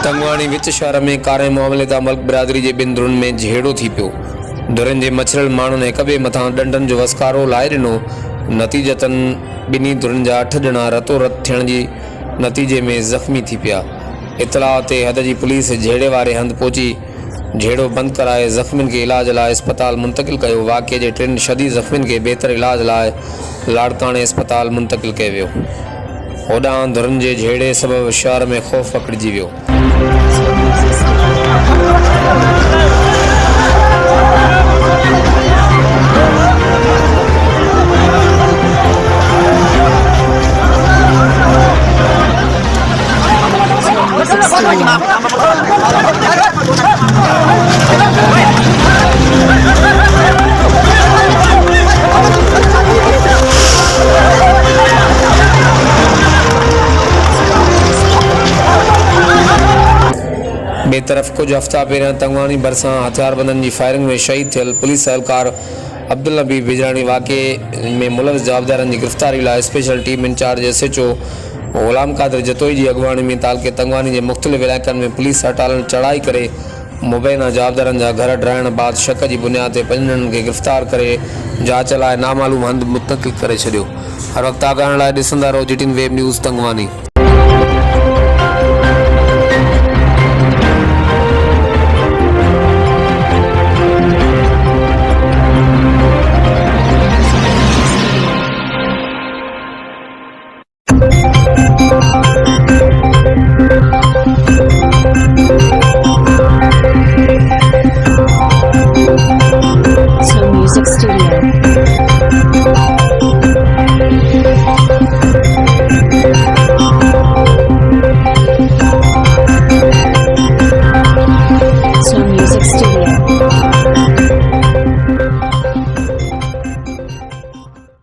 तंगवाणी विच शहर में कारे मामले ता मल्क बिरादरी के बिन धुरन में झेड़ो थी पियो। धुरन के मछरल माण्हुनि ने हिक ॿिए मथां डंडन जो वसकारो लाए ॾिनो। नतीजतन ॿिन्ही धुरन जा 8 ॼणा रतो रत थियण जे नतीजे में ज़ख्मी थी पिया। इतला ते हद जी पुलिस झेड़े वारे हंध पहुची झेड़ो बंद कराए ज़ख्मियुनि के इलाज लाए अस्पताल मुंतकिल कयो। वाक़े जे 3 शदीद ज़ख्मियुनि के बेहतर इलाज लाए लाड़काणे अस्पताल मुंतकिल कयो वियो। होॾां धुरन जे झेड़े सबब शहर में खौफ़ पकड़जी वियो। बेतरफ़ कुछ हफ़्ता पहिरियां तंगवाणी भरिसां हथियारबंदनि की फायरिंग में शहीद थियल पुलिस एहलकार अब्दुल नबी बिजरानी वाक़े में मुलविस जवाबदारनि की गिरफ़्तारी लाइ स्पेशल टीम इंचार्ज SHO ग़ुलाम क़ादिर जतोई की अगवानी में तालके तंगवाणी के मुख़्तलिफ़ इलाइक़नि में पुलिस हटालन चढ़ाई करे मुबैना जवाबदारनि जा घर ड्राइण बाद शक की बुनियाद ते 5 ॼणनि खे गिरफ़्तार करे जांच लाइ नामालूम हंध मुंतकिल करे छॾियो। हर वक़्तु आगाहण लाइ ॾिसंदा रहो GTN वेब न्यूज़ तंगवानी।